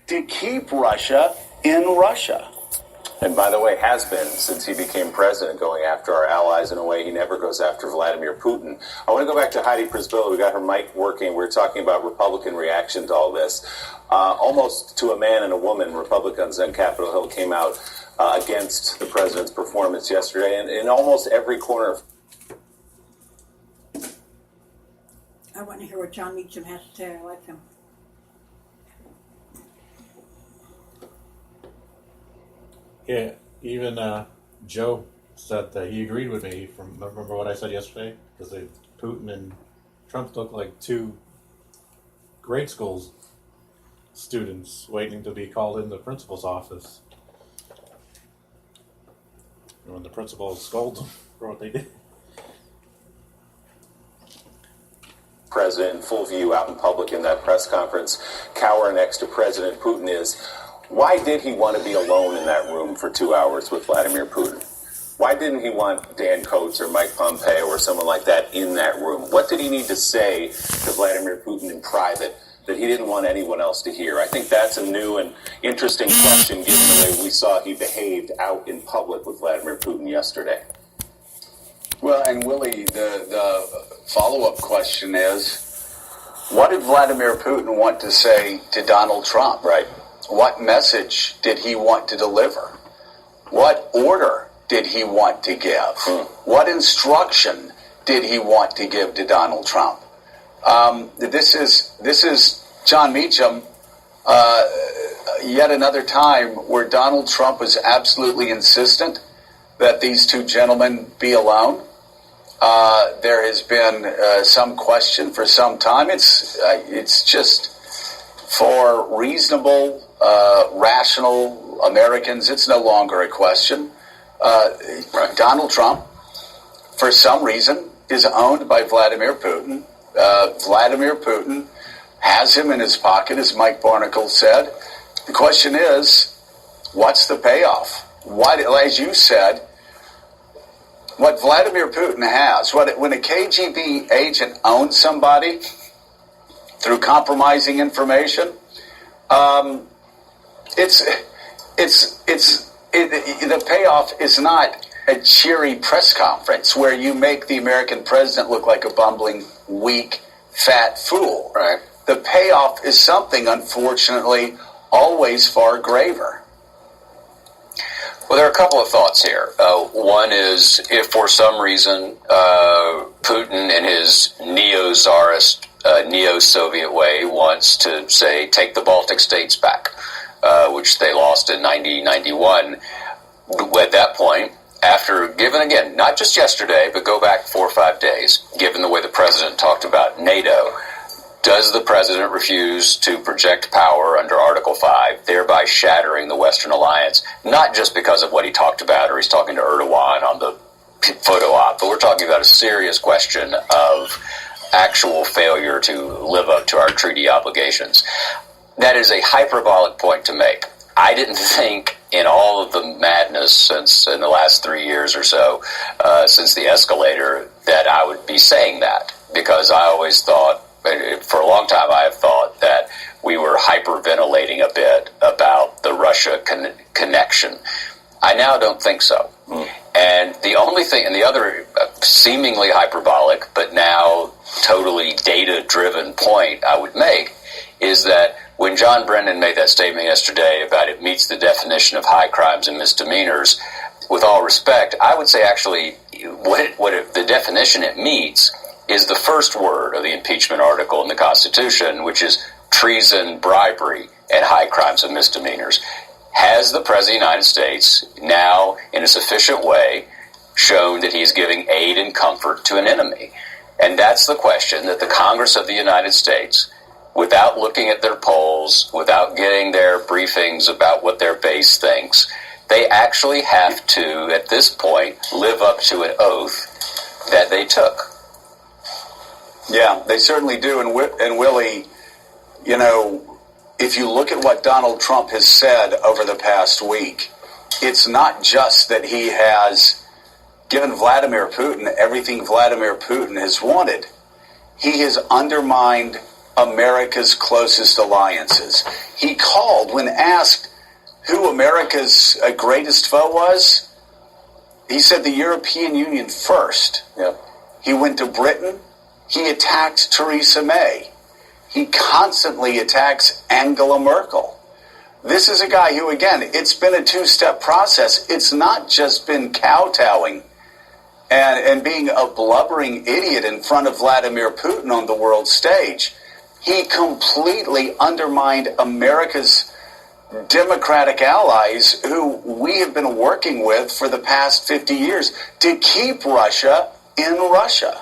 to keep Russia in Russia. And by the way, has been since he became president, going after our allies in a way he never goes after Vladimir Putin. I want to go back to Heidi Przybyla. We got her mic working. We're talking about Republican reaction to all this. Almost to a man and a woman, Republicans on Capitol Hill came out against the president's performance yesterday, and in almost every corner of... I want to hear what John Meacham has to say. I like him. Yeah, even Joe said that he agreed with me. Remember what I said yesterday? Because Putin and Trump look like two grade school students waiting to be called in the principal's office. And when the principal scolds them for what they did. President in full view out in public in that press conference, cowering next to President Putin is... Why did he want to be alone in that room for 2 hours with Vladimir Putin? Why didn't he want Dan Coates or Mike Pompeo or someone like that in that room? What did he need to say to Vladimir Putin in private that he didn't want anyone else to hear? I think that's a new and interesting question given the way we saw he behaved out in public with Vladimir Putin yesterday. Well, and Willie, the follow-up question is, what did Vladimir Putin want to say to Donald Trump? Right. What message did he want to deliver? What order did he want to give? What instruction did he want to give to Donald Trump? This is John Meacham, yet another time where Donald Trump was absolutely insistent that these two gentlemen be alone. There has been some question for some time. It's just for reasonable, rational Americans, it's no longer a question. Donald Trump, for some reason, is owned by Vladimir Putin. Vladimir Putin has him in his pocket, as Mike Barnacle said. The question is, what's the payoff? As you said, what Vladimir Putin has, when a KGB agent owns somebody through compromising information, the payoff is not a cheery press conference where you make the American president look like a bumbling, weak, fat fool. Right. The payoff is something, unfortunately, always far graver. Well, there are a couple of thoughts here. One is, if for some reason Putin in his neo-czarist, neo-Soviet way wants to, say, take the Baltic states back, which they lost in 1991, at that point, after, given again, not just yesterday, but go back 4 or 5 days, given the way the president talked about NATO, does the president refuse to project power under Article 5, thereby shattering the Western alliance, not just because of what he talked about, or he's talking to Erdogan on the photo op, but we're talking about a serious question of actual failure to live up to our treaty obligations. That is a hyperbolic point to make. I didn't think in all of the madness since in the last 3 years or so, since the escalator, that I would be saying that, because I always thought, for a long time I have thought that we were hyperventilating a bit about the Russia connection. I now don't think so. And the only thing, and the other seemingly hyperbolic, but now totally data-driven point I would make, is that when John Brennan made that statement yesterday about it meets the definition of high crimes and misdemeanors, with all respect, I would say actually the definition it meets is the first word of the impeachment article in the Constitution, which is treason, bribery, and high crimes and misdemeanors. Has the President of the United States now, in a sufficient way, shown that he's giving aid and comfort to an enemy? And that's the question that the Congress of the United States, without looking at their polls, without getting their briefings about what their base thinks, they actually have to, at this point, live up to an oath that they took. Yeah, they certainly do. And Willie, you know, if you look at what Donald Trump has said over the past week, it's not just that he has given Vladimir Putin everything Vladimir Putin has wanted. He has undermined America's closest alliances. He called when asked who America's greatest foe was. He said the European Union first. Yep. He went to Britain. He attacked Theresa May. He constantly attacks Angela Merkel. This is a guy who, again, it's been a two-step process. It's not just been kowtowing and being a blubbering idiot in front of Vladimir Putin on the world stage. He completely undermined America's democratic allies who we have been working with for the past 50 years to keep Russia in Russia.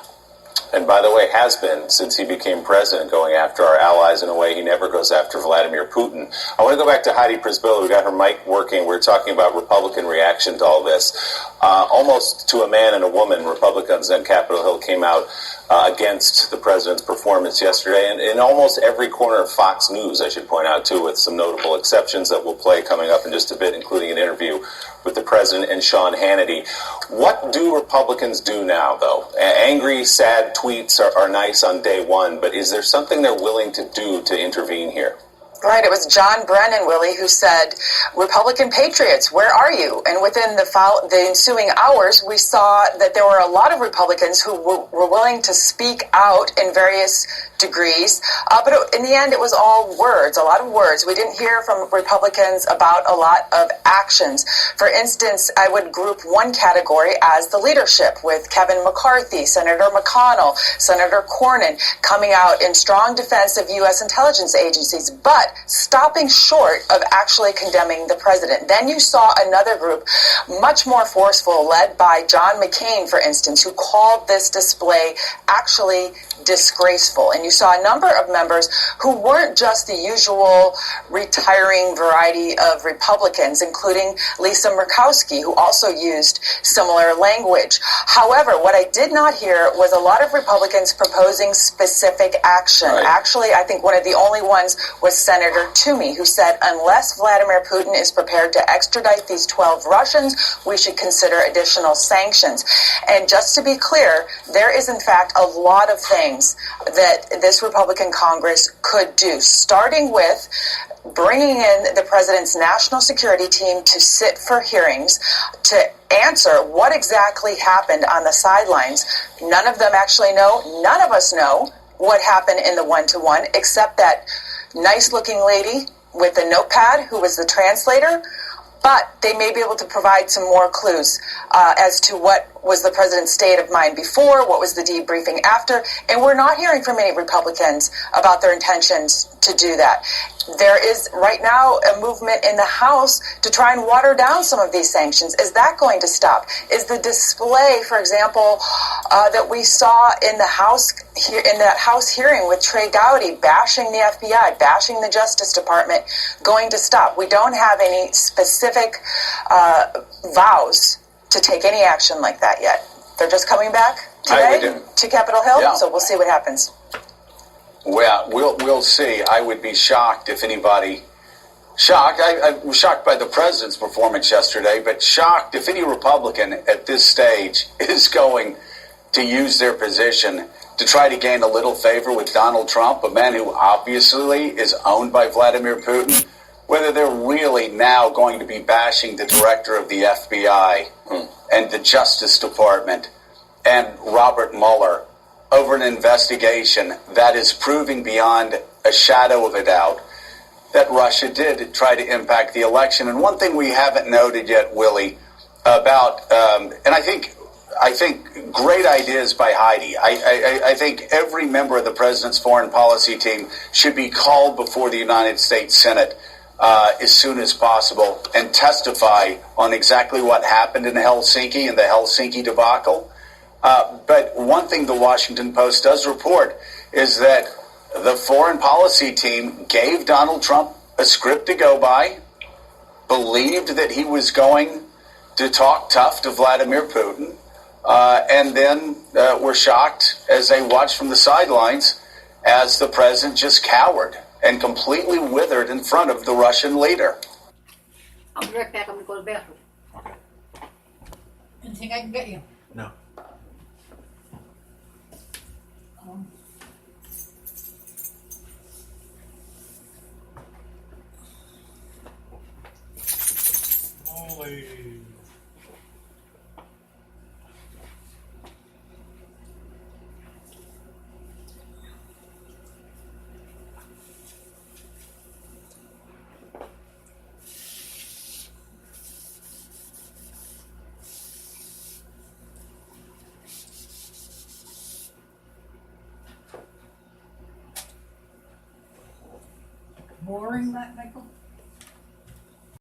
And by the way, has been since he became president, going after our allies in a way he never goes after Vladimir Putin. I want to go back to Heidi Prisbilla. We got her mic working. We're talking about Republican reaction to all this. Almost to a man and a woman, Republicans on Capitol Hill came out against the president's performance yesterday. And in almost every corner of Fox News, I should point out, too, with some notable exceptions that we'll play coming up in just a bit, including an interview with the president and Sean Hannity. What do Republicans do now, though? Angry, sad tweets are nice on day one, but is there something they're willing to do to intervene here? Right, it was John Brennan, Willie, who said, Republican patriots, where are you? And within the ensuing hours, we saw that there were a lot of Republicans who were willing to speak out in various degrees. But in the end, it was all words, a lot of words. We didn't hear from Republicans about a lot of actions. For instance, I would group one category as the leadership, with Kevin McCarthy, Senator McConnell, Senator Cornyn coming out in strong defense of U.S. intelligence agencies, but stopping short of actually condemning the president. Then you saw another group, much more forceful, led by John McCain, for instance, who called this display actually disgraceful. And you saw a number of members who weren't just the usual retiring variety of Republicans, including Lisa Murkowski, who also used similar language. However, what I did not hear was a lot of Republicans proposing specific action. Right. Actually, I think one of the only ones was Senator Toomey, who said, unless Vladimir Putin is prepared to extradite these 12 Russians, we should consider additional sanctions. And just to be clear, there is in fact a lot of things that this Republican Congress could do, starting with bringing in the president's national security team to sit for hearings to answer what exactly happened on the sidelines. None of them actually know. None of us know what happened in the one-to-one, except that nice-looking lady with the notepad who was the translator. But they may be able to provide some more clues as to what was the president's state of mind before, what was the debriefing after, and we're not hearing from any Republicans about their intentions to do that. There is right now a movement in the House to try and water down some of these sanctions. Is that going to stop? Is the display, for example, that we saw in the House in that House hearing with Trey Gowdy bashing the FBI, bashing the Justice Department, going to stop? We don't have any specific vows to take any action like that yet. They're just coming back today to Capitol Hill, Yeah. So we'll see what happens. Well, we'll see. I would be shocked if anybody... I was shocked by the president's performance yesterday, but shocked if any Republican at this stage is going to use their position to try to gain a little favor with Donald Trump, a man who obviously is owned by Vladimir Putin, whether they're really now going to be bashing the director of the FBI and the Justice Department and Robert Mueller over an investigation that is proving beyond a shadow of a doubt that Russia did try to impact the election. And one thing we haven't noted yet, Willie, about, and I think great ideas by Heidi. I think every member of the president's foreign policy team should be called before the United States Senate as soon as possible and testify on exactly what happened in Helsinki and the Helsinki debacle. But one thing the Washington Post does report is that the foreign policy team gave Donald Trump a script to go by, believed that he was going to talk tough to Vladimir Putin, and then were shocked as they watched from the sidelines as the president just cowered and completely withered in front of the Russian leader. I'll be right back. I'm going to go to the bathroom. Okay. Anything I can get you? No. Yay. Boring, that Michael?